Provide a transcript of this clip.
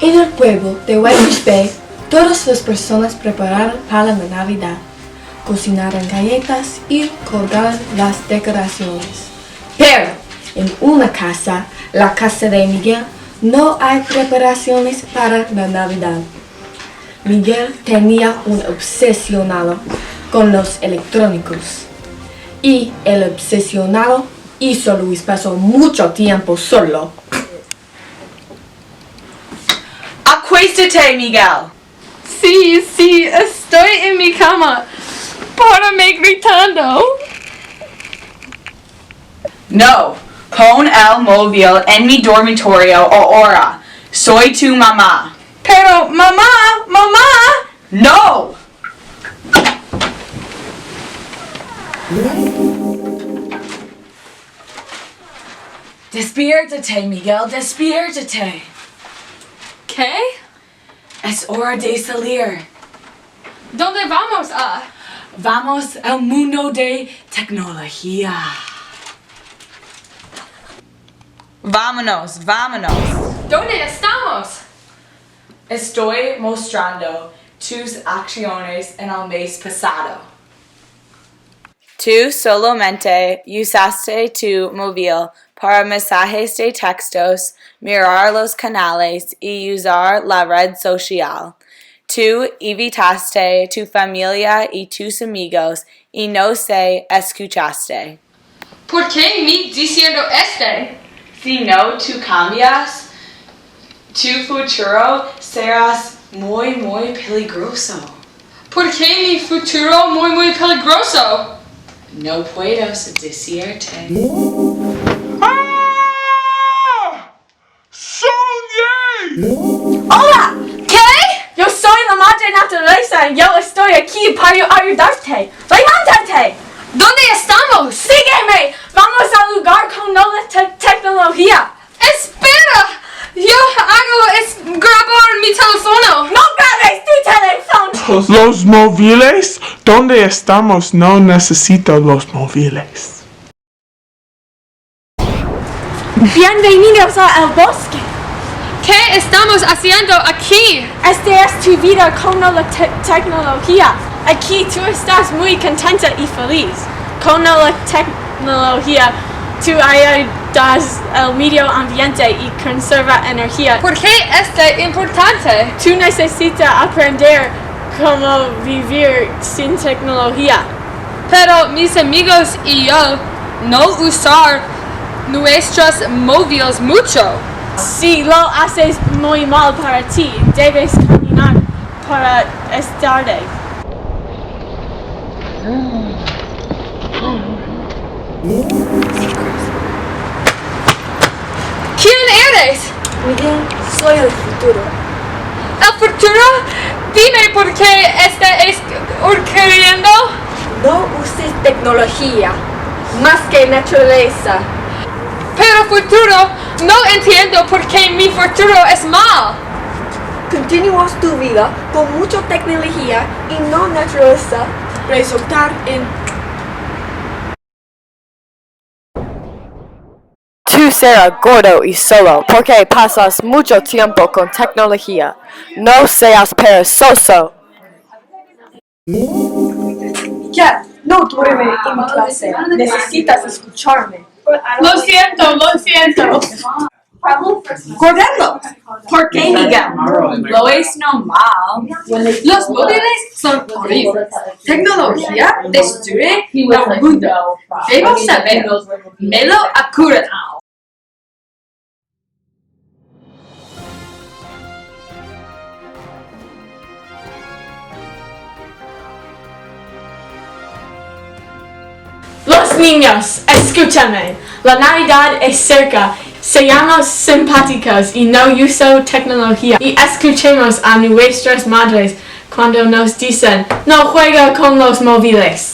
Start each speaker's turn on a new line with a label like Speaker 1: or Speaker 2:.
Speaker 1: En el pueblo de Whitefish Bay, todas las personas prepararon para la Navidad. Cocinaron galletas y colgaron las decoraciones. Pero en una casa, la casa de Miguel, no hay preparaciones para la Navidad. Miguel tenía un obsesionado con los electrónicos. Y el obsesionado hizo Luis pasó mucho tiempo solo.
Speaker 2: Acuéstate, Miguel.
Speaker 3: Sí, estoy en mi cama. Párame gritando.
Speaker 2: No, pon el móvil en mi dormitorio ahora. Soy tu mamá.
Speaker 3: Pero, mamá.
Speaker 2: No! Despiértate, Miguel, despiértate.
Speaker 3: ¿Qué?
Speaker 2: Es hora de salir.
Speaker 3: ¿Dónde vamos a?
Speaker 2: Vamos al mundo de tecnología. Vámonos.
Speaker 3: ¿Dónde estamos?
Speaker 2: Estoy mostrando tus acciones en el mes pasado. Tú solamente usaste tu móvil para mensajes de textos, mirar los canales y usar la red social. Tú evitaste tu familia y tus amigos y no se escuchaste.
Speaker 3: ¿Por qué me diciendo
Speaker 2: Si no tú cambias, tu futuro serás muy peligroso.
Speaker 3: ¿Por qué mi futuro muy peligroso?
Speaker 2: No puedo decirte.
Speaker 3: ¡Hola! ¿Qué? Yo soy la madre naturaleza y yo estoy aquí para ayudarte. ¡Levántate! ¿Dónde estamos? ¡Sígueme! Vamos al lugar con nueva tecnología. ¡Espera! Yo hago es grabar mi teléfono. ¡No grabes tu teléfono!
Speaker 4: Los móviles, ¿dónde estamos? No necesito los móviles.
Speaker 3: Bienvenidos al bosque. ¿Qué estamos haciendo aquí? Esta es tu vida con la tecnología. Aquí tú estás muy contenta y feliz. Con la tecnología, tú ayudas al medio ambiente y conserva energía. ¿Por qué es importante? Tú necesitas aprender cómo vivir sin tecnología. Pero mis amigos y yo no usar nuestros móviles mucho. Si lo haces muy mal para ti, debes caminar para estar de. ¿Quién eres?
Speaker 1: Miguel, soy el futuro.
Speaker 3: ¿El futuro? Dime por qué es ocurriendo.
Speaker 1: No uses tecnología, más que naturaleza.
Speaker 3: Pero futuro, no entiendo por qué mi futuro es mal.
Speaker 1: Continúas tu vida con mucha tecnología y no naturaleza, resultar en...
Speaker 5: Tú serás gordo y solo porque pasas mucho tiempo con tecnología. No seas perezoso.
Speaker 1: Ya, no duerme en clase. Necesitas escucharme.
Speaker 3: Lo siento.
Speaker 2: Correcto. ¿Por qué, Miguel? Lo es normal.
Speaker 3: Los móviles son horribles. Tecnología destruye el mundo. Debo saber. Me lo acuerdo. Los niños, escúchame. La Navidad es cerca. Seamos simpáticos y no uso tecnología. Y escuchemos a nuestras madres cuando nos dicen, no juega con los móviles.